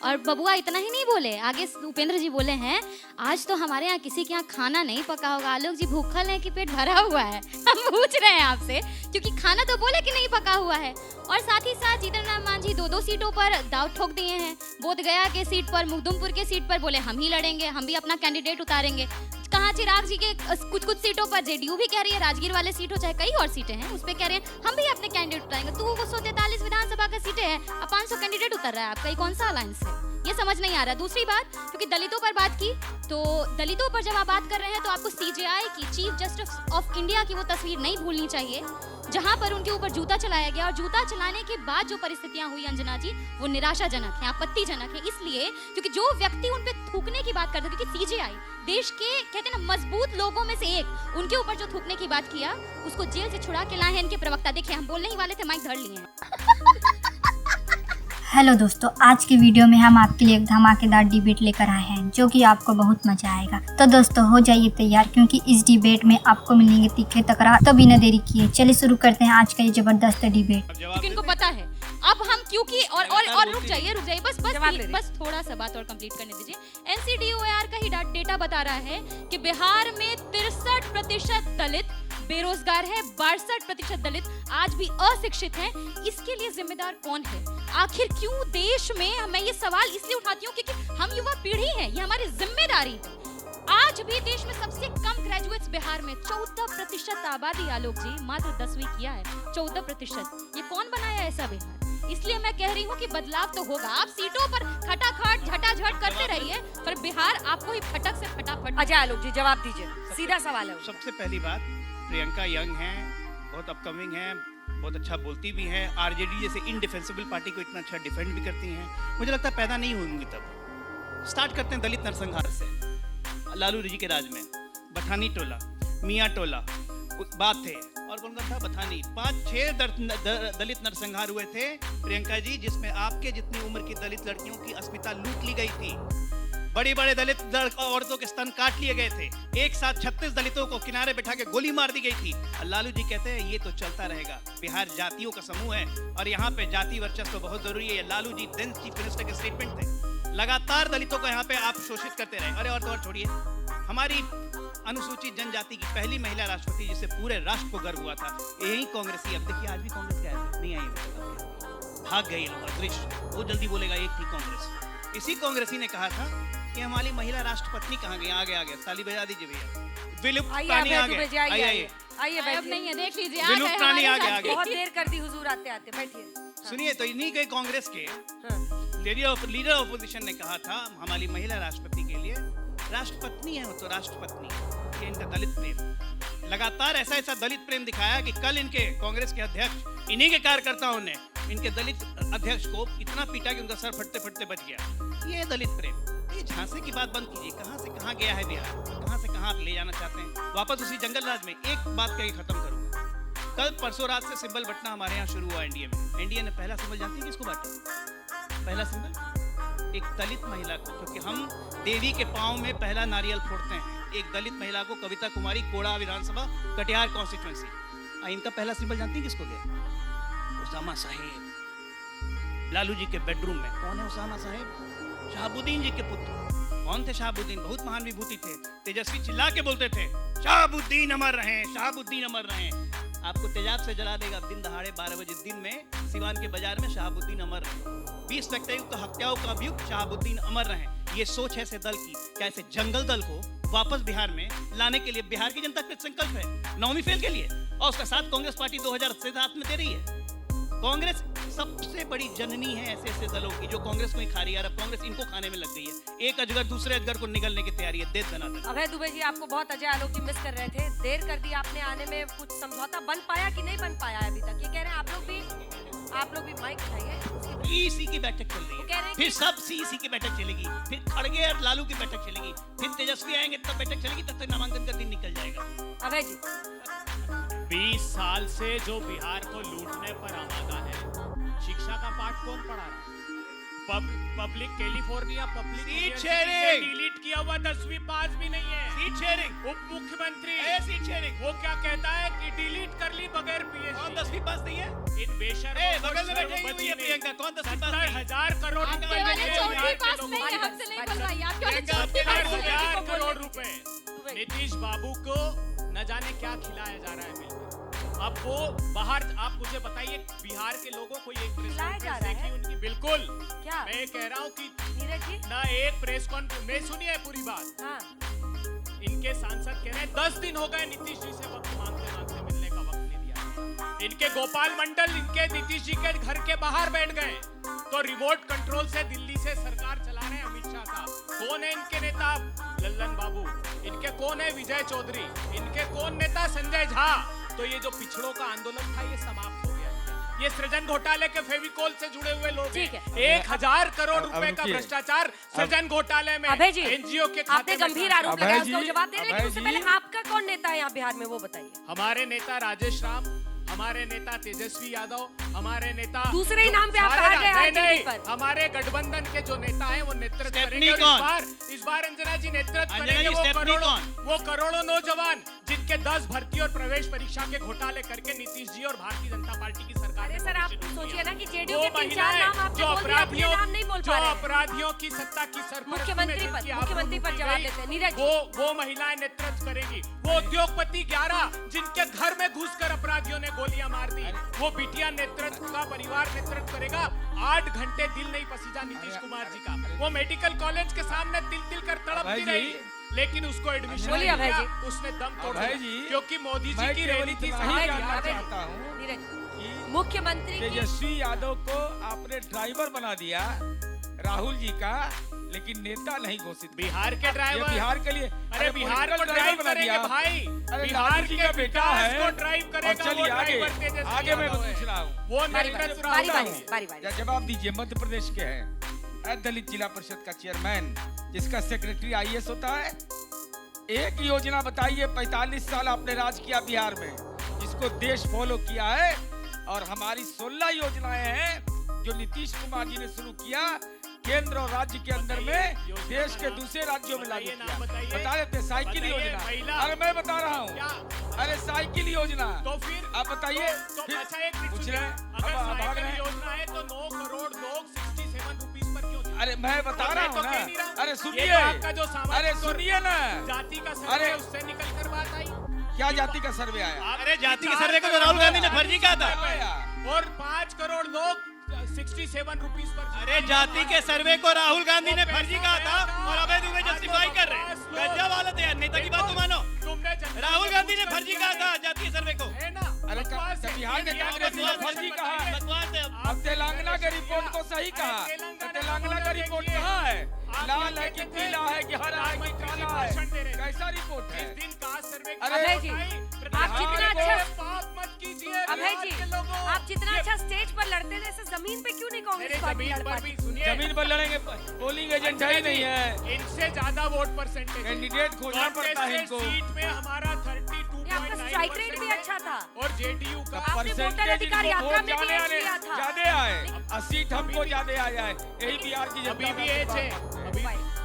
और बबुआ इतना ही नहीं बोले, आगे उपेंद्र जी बोले हैं आज तो हमारे यहाँ किसी के यहाँ खाना नहीं पका होगा, आलोक जी भूखल है कि पेट भरा हुआ है। हम पूछ रहे हैं आपसे क्योंकि खाना तो बोले कि नहीं पका हुआ है। और साथ ही साथ जीतन राम मांझी 2-2 सीटों पर दाव ठोक दिए हैं। बोधगया के सीट पर, मुगदुमपुर के सीट पर बोले हम ही लड़ेंगे, हम भी अपना कैंडिडेट उतारेंगे। कहाँ चिराग जी के कुछ सीटों पर जेडीयू भी कह रही है, राजगीर वाले सीट हो चाहे कई और सीटें हैं उस पे कह रहे हैं हम भी अपने कैंडिडेट उतारेंगे। 243 विधानसभा का सीटें हैं, अब 500 कैंडिडेट उतर रहा है, आपका ये कौन सा अलायंस है, ये समझ नहीं आ रहा। दूसरी बात, क्योंकि दलितों पर बात की, तो दलितों पर जब आप बात कर रहे हैं तो आपको सीजेआई की, चीफ जस्टिस ऑफ इंडिया की वो तस्वीर नहीं भूलनी चाहिए जहां पर उनके ऊपर जूता चलाया गया। और जूता चलाने के बाद जो परिस्थितियां हुई अंजना जी, वो निराशाजनक है, आपत्तिजनक है। इसलिए क्योंकि जो व्यक्ति उन पे थूकने की बात करते, क्योंकि सीजेआई देश के कहते हैं ना मजबूत लोगों में से एक, उनके ऊपर जो थूकने की बात किया उसको जेल से छुड़ा के लाए हैं इनके प्रवक्ता। देखिए हम बोलने ही वाले थे, माइक धर लिए हैं। हेलो दोस्तों, आज की वीडियो में हम आपके लिए एक धमाकेदार डिबेट लेकर आए हैं जो कि आपको बहुत मजा आएगा। तो दोस्तों हो जाइए तैयार, क्योंकि इस डिबेट में आपको मिलेंगे तीखे तकरार। तो बिना देरी किए चलिए शुरू करते हैं आज का ये जबरदस्त डिबेट। क्योंकि इनको पता है अब हम, क्योंकि और रुक जाइए बस थोड़ा सा बात और कंप्लीट करने दीजिए। NCDOAR का ही डेटा बता रहा है कि बिहार में 63% दलित बेरोजगार है, 62% दलित आज भी अशिक्षित हैं। इसके लिए जिम्मेदार कौन है? आखिर क्यों देश में, मैं ये सवाल इसलिए उठाती हूँ क्योंकि हम युवा पीढ़ी हैं, ये हमारी जिम्मेदारी है। आज भी देश में सबसे कम ग्रेजुएट्स बिहार में, 14% आबादी, आलोक जी मात्र 10वीं किया है, 14%। ये कौन बनाया ऐसा बिहार? इसलिए मैं कह रही हूँ कि बदलाव तो होगा। आप सीटों पर खटाखट झटाझट करते रहिए, पर बिहार आपको ही फटक से फटाफट। अच्छा आलोक जी जवाब दीजिए, सीधा सवाल है। सबसे पहली बात, प्रियंका यंग हैं, बहुत अपकमिंग हैं, बहुत अच्छा बोलती भी हैं, आरजेडी जैसे इनडिफेंसिबल पार्टी को इतना अच्छा डिफेंड भी करती हैं। मुझे लगता है पैदा नहीं होंगी तब। स्टार्ट करते हैं दलित नरसंहार से। लालू जी के राज में बथानी टोला, मियाँ टोला बात थे, और कौन था बथानी, 5-6 दलित नरसंहार हुए थे प्रियंका जी, जिसमें आपके जितनी उम्र की दलित लड़कियों की अस्मिता लूट ली गई थी। बड़ी बड़े दलित औरतों के स्तन काट लिए गए थे। एक साथ 36 दलितों को किनारे बैठा के गोली मार दी गई थी। लालू जी कहते हैं ये तो चलता रहेगा, बिहार जातियों का समूह है और यहाँ पे जाति वर्चस्व बहुत जरूरी है। Lalu ji then chief minister के स्टेटमेंट थे। लगातार दलितों को यहाँ पे आप शोषित करते रहे। अरे और तो और छोड़िए, हमारी अनुसूचित जनजाति की पहली महिला राष्ट्रपति जिसे पूरे राष्ट्र को गर्व हुआ था, यही कांग्रेसी। अब देखिए आज भी कांग्रेस क्या है, नहीं आई, भाग गई अदृश्य। वो जल्दी बोलेगा एक थी कांग्रेस। इसी कांग्रेसी ने कहा था कि हमारी महिला राष्ट्रपति कहाँ गई, आगे ताली बजा दीजिए भैया। विलुप्त प्राणी आ गए, आइए अब नहीं है, देख लीजिए विलुप्त प्राणी आगे। बहुत देर कर दी हुजूर आते आते, बैठिए। सुनिए, तो इन्हीं के कांग्रेस के लीडर ऑपोजिशन ने कहा था हमारी महिला राष्ट्रपति के लिए राष्ट्रपत्नी है, वो तो राष्ट्रपत्नी, ये इनका दलित प्रेम। लगातार ऐसा दलित प्रेम दिखाया कि कल इनके कांग्रेस के अध्यक्ष, इन्हीं के कार्यकर्ताओं ने इनके दलित अध्यक्ष को इतना पीटा कि उनका सर फटते फटते बच गया। ये दलित प्रेम। ये झांसे की बात बंद कीजिए, कहां से कहां गया है बिहार, कहां से कहां आप ले जाना चाहते हैं, वापस उसी जंगल राज में। एक बात कह के खत्म करूंगा। कल परसों रात से सिंबल बंटना हमारे यहाँ शुरू हुआ एनडीए में। एनडीए ने पहला सिंबल जानती है किसको बांटा? पहला सिंबल एक दलित महिला को, क्योंकि हम देवी के पांव में पहला नारियल फोड़ते हैं। एक दलित महिला को, कविता कुमारी, कोड़ा विधानसभा, कटिहार कॉन्स्टिट्यूएंसी। इनका पहला सिंबल जानती है किसको गया? उसामा साहेब। लालू जी के बेडरूम में कौन है उसामा साहेब? शहाबुद्दीन जी के पुत्र। कौन थे शहाबुद्दीन? बहुत महान विभूति थे, तेजस्वी चिल्ला के बोलते थे शहाबुद्दीन अमर रहें, शहाबुद्दीन अमर रहें। आपको तेजाब से जला देगा दिन दहाड़े 12 बजे दिन में सिवान के बाजार में, शहाबुद्दीन अमर रहें। 20 व्यक्तियों हत्याओं का अभियुक्त शहाबुद्दीन अमर रहें। ये सोच है ऐसे दल की, क्या ऐसे जंगल दल को वापस बिहार में लाने के लिए बिहार की जनता कृत संकल्प है 9वीं फेल के लिए, और उसका साथ कांग्रेस पार्टी 2007 में दे रही है। कांग्रेस सबसे बड़ी जननी है ऐसे दलों की, जो कांग्रेस को ही खा रही है। अब कांग्रेस इनको खाने में लग गई है। एक अजगर दूसरे अजगर को निगलने की तैयारी है। देश दनादन। अभय दुबे जी आपको बहुत अजय आलोक जी मिस कर रहे थे, देर कर दी आपने आने में। कुछ समझौता बन पाया कि नहीं बन पाया अभी तक? ये कह रहे हैं आप लोग भी माइक उठाइए। ईसी की बैठक चल रही है, फिर सब सीईसी की बैठक चलेगी, फिर खड़गे और लालू की बैठक चलेगी, फिर तेजस्वी आएंगे तब बैठक चलेगी, तब तक नामांकन का दिन निकल जाएगा। अभय जी 20 साल से जो बिहार को लूटने पर आमादा है, शिक्षा का पाठ कौन पढ़ा रहा है? पब्लिक कैलिफोर्निया पब्लिक डिलीट किया हुआ 10वीं पास भी नहीं है। Seat sharing. उप मुख्यमंत्री सीट शेयरिंग वो क्या कहता है कि डिलीट कर ली बगैर पीएचडी। 10वीं पास नहीं है। इन बेशर्मों बगल में बैठी हुई है प्रियंका, कौन 10वीं पास? 70,000 करोड़ आपके वाले चौथी प्रियंका, छोटी आपके बात 10,000 बोलने करोड़ दीजिए। रुपए नीतीश बाबू को न जाने क्या खिलाया जा रहा है मिलकर। अब वो बाहर, आप मुझे बताइए बिहार के लोगों को एक प्रेस खिलाया जा कॉन्फ्रेंस रहा देखी है? उनकी? बिल्कुल। क्या मैं कह रहा हूँ कि नीरज जी? ना एक प्रेस कॉन्फ्रेंस में, सुनिए पूरी बात। हाँ इनके सांसद कह रहे हैं 10 दिन हो गए नीतीश जी से वक्त मांगते मांगते मिलने का वक्त नहीं दिया। इनके गोपाल मंडल इनके नीतीश जी के घर के बाहर बैठ गए, तो रिमोट कंट्रोल से दिल्ली से सरकार चला रहे हैं अमित शाह साहब। कौन है इनके नेता? लल्लन बाबू। इनके कौन है? विजय चौधरी। इनके कौन नेता? संजय झा। तो ये जो पिछड़ों का आंदोलन था ये समाप्त हो गया। ये सृजन घोटाले के फेविकोल से जुड़े हुए लोग ठीक हैं। 1,000 करोड़ अब रुपए का रुकिए। भ्रष्टाचार सृजन घोटाले में अभय जी, एनजीओ के आपने खाते में गंभीर ट्रांसफर। आरोप अभय लगाया, उसका जी, जवाब दे रहे हैं, लेकिन अभय उससे जी। पहले आपका कौन नेता है यहाँ बिहार में, वो बताइए। हमारे नेता राजेश राम, हमारे नेता तेजस्वी यादव, हमारे नेता दूसरे ही नाम पे आप सारे कहाँ गए नहीं, आरजेडी नहीं, पर? हमारे गठबंधन के जो नेता हैं वो नेतृत्व स्टेफनी करेंगे। और कौन? इस बार अंजना जी नेतृत्व अंजना करेंगे। जी, स्टेफनी कौन? वो करोड़ों नौजवान जिनके 10 भर्ती और प्रवेश परीक्षा के घोटाले करके नीतीश जी और भारतीय जनता पार्टी की सरकार अरे ने सर, आप प्रदर्शित सोचिए किया। ना कि जेडीयू वो के 3-4 नाम महिलाएं आपने जो बोल दिए, अपने अपराधियों नाम नहीं बोल जो पा रहे हैं। अपराधियों की सत्ता की सरपरस्ती में मुख्यमंत्री जिनकी पर- आबरू मुख्यमंत्री पर लूटी जवाब गई, देते हैं। नीरज जी। वो महिलाएं नेतृत्व करेंगी। वो उद्योगपति 11 जिनके घर में घुसकर अपराधियों ने गोलियां मार दी, वो बिटिया नेतृत्व का परिवार नेतृत्व करेगा। 8 घंटे दिल नहीं पसीजा नीतीश कुमार जी का। वो मेडिकल कॉलेज के सामने तिल तिल कर तड़पती अभय जी। रही, लेकिन उसको एडमिशन बोलिए नहीं अभय दिया, जी। उसने दम तोड़ अभय दिया जी, क्योंकि मोदी जी मैं की केवल रैली थी। इतना सही ही कहा। जानना अभय जी। चाहता हूँ नीरज, कि मुख्यमंत्री की तेजस्वी यादव को आपने ड्राइवर बना दिया राहुल जी का, लेकिन नेता नहीं घोषित किया। बिहार के ये ड्राइवर, बिहार के लिए अरे बिहार को political ड्राइव driver बना करेंगे दिया। भाई। अरे बिहार लालू जी के का बेटा विकास है। को ड्राइव और करेगा वो चलिए आगे ड्राइवर तेजस्वी आगे मैं यादव है। पूछ रहा हूँ। वो बारी नेतृत्व बारी राहुल बारी है। बारी बारी जवाब दीजिए। मध्य प्रदेश के हैं, दलित जिला परिषद का चेयरमैन, जिसका सेक्रेटरी आईएएस होता है। एक योजना बताइए, 45 साल आपने राज किया बिहार में, जिसको देश फॉलो किया है। और हमारी 16 योजनाएं हैं जो नीतीश कुमार जी ने शुरू किया केंद्र और राज्य के अंदर में, देश के दूसरे राज्यों में लागू किया। बता देते साइकिल योजना। अरे मैं बता रहा हूँ, अरे साइकिल योजना। तो फिर आप बताइए। तो फिर अच्छा एक मिनट पूछ सुनिए। रहे हैं, अगर अब भाग रहे साइकिल हैं। योजना है तो 9 करोड़ लोग 67 रुपीस पर क्यों? अरे मैं बता तो रहा मैं हूँ तो ना। कह नहीं रहा। अरे ये सुनिए, तो आपका जो सामाजिक अरे और सुनिए ना। जाति का सर्वे अरे उससे निकल कर बात आई। क्या जाति का सर्वे आया? अरे जाति के सर्वे को तो राहुल गांधी ने फर्जी कहा था। और 5 करोड़ लोग 67 रुपीस पर। अरे जाति के सर्वे को राहुल गांधी ने फर्जी कहा था और अभय दुबे जस्टिफाई कर रहे हैं। गजब हालत है यार, नेता की बात तो मानो। तुमने जनता राहुल से गांधी ने पूछकर फर्जी किया कहा था जाति के सर्वे को। है ना? अरे बकवास है। बिहार के ये कांग्रेस ने बकवास फर्जी है, कहा। बताइए। बकवास है। अब तेलंगाना के रिपोर्ट को सही कहा। तो तेलंगाना का रिपोर्ट कहाँ है? लाल है कि पीला है कि हरा है कि काला है? कैसा रिपोर्ट है? इस दिन कास्ट सर्वे अरे अभय जी, आप जितना अच्छा पाप मत कीजिए अभय बिहार जी, के लोगों। आप जितना ये अच्छा स्टेज पर लड़ते थे, ऐसे जमीन पे क्यों नहीं मेरे कांग्रेस पार्टी जमीन लड़ पर पाती? भी सुनिए। जमीन पर लड़ेंगे, पोलिंग एजेंट है ही नहीं है। इनसे ज्यादा वोट परसेंटेज कैंडिडेट खोजना पड़ता है इनको। सीट में हमारा ये आपका स्ट्राइक रेट भी 32.9% अच्छा था। और जेडीयू का आपने वोटर परसेंटेज अधिकार इनको यात्रा वोट में भी जाने ऐड आने किया था। ज्यादा आए और सीट हमको ज्यादा आया है। यही बिहार की अभी जनता भी का एज है। बात है।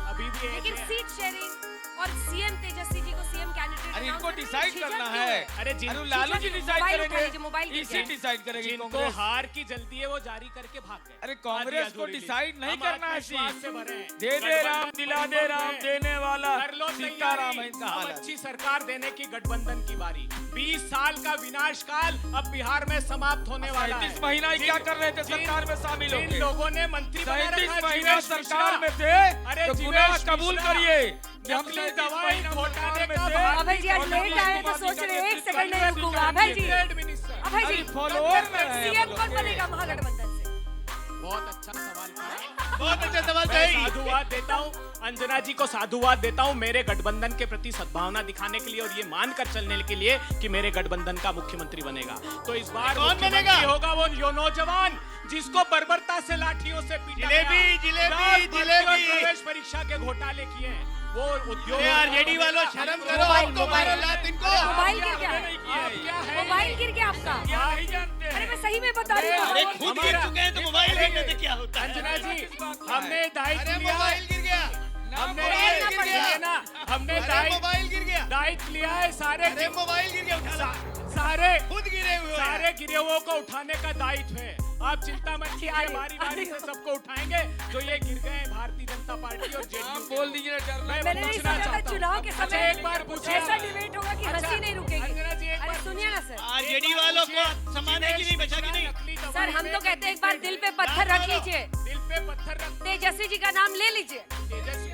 अभी भी एज लेकिन है। सीट शेयरिंग और सीएम तेजस्वी जी को सीएम कैंडिडेट अरे इनको डिसाइड करना है। अरे जिन- अरे लालू जी डिसाइड मोबाइल उठा करेंगे, लीजिए, मोबाइल गिर इसी गया है। डिसाइड करेगी जिनको कांग्रेस। हार की जल्दी है वो जारी करके भाग गए। अरे कांग्रेस आधी को अधूरी डिसाइड लीड। नहीं हम करना है आत्मविश्वास सीट। से भरे हैं। दे दे राम, गठबंधन दिला दे राम, में देने वाला कर लो सीताराम है तैयारी। इनका अब हाल है। अच्छी सरकार देने की गठबंधन की बारी। 20 साल का विनाश काल अब बिहार में समाप्त होने वाला है। 37 महीना ही क्या कर रहे थे सरकार में शामिल जिन होके? लोगों ने मंत्री बना रखा 37 है, महीना जीवेश सरकार मिश्रा। में थे अरे तो जीवेश गुनाह कबूल मिश्रा, करिए कि हम नकली 37 दवाई महीना घोटाले सरकार में का थे। अभय जी आज लेट आए तो सोच रहे हैं, 1 सेकंड नहीं रुकूंगा। अभय जी, अभय अरे जी, फॉलोअर ना रहे सीएम हम कौन लोग बनेगा महागठबंधन से? बहुत अच्छा सवाल किया। बहुत अच्छा सवाल मैं सही। साधुवाद देता हूँ अंजना जी को, साधुवाद देता हूँ मेरे गठबंधन के प्रति सद्भावना दिखाने के लिए और ये मानकर चलने के लिए कि मेरे गठबंधन का मुख्यमंत्री बनेगा। तो इस बार कौन मुख्यमंत्री बनेगा? होगा वो यो नौजवान जिसको बर्बरता से लाठियों से पीटा जिलेबी, गया। जिलेबी, 10 भर्ती और जिलेबी। प्रवेश परीक्षा के घोटाले किए हैं वो उद्योग। अरे आरजेडी वालों शर्म करो, मोबाइल, हमको मारो लात इनको। मोबाइल गिर गया नहीं किया आप है। क्या है? मोबाइल गिर गया आपका। क्या नहीं जानते अरे हैं? मैं सही में बता रही अरे हूँ। खुद गिर चुके हैं तो मोबाइल गिरने से क्या होता है? अंजना जी किस बात का हमने है? दायित्व अरे लिया मोबाइल गिर गया। हमने मोबाइल दायित्व गिर गया। लिया ना, हमने अरे मोबाइल गिर गया। दायित्व लिया है सारे अरे मोबाइल गिर गया, उठा ला। सारे खुद गिरे हुए हैं। सारे गिरोह को उठाने का दायित्व है। आप चिंता मत कीजिए, अरे, बारी बारी अरे। से सबको उठाएंगे जो ये गिर गए हैं, भारतीय जनता पार्टी और आप जेडीयू बोल दीजिए ना डर लग मैंने नहीं पूछना सोचा था चाहता हूं। चुनाव के अच्छा, समय एक बार पूछिए ऐसा आप। डिबेट होगा कि अच्छा, हंसी नहीं रुकेगी। अंजना जी, एक अरे बार सुनिए ना सर, आरजेडी वालों को सम्मान है कि नहीं, बचा कि नहीं? सर हम तो कहते हैं एक बार दिल पे पत्थर रख लीजिए, दिल पे पत्थर रख तेजस्वी जी का नाम ले लीजिए। तेजस्वी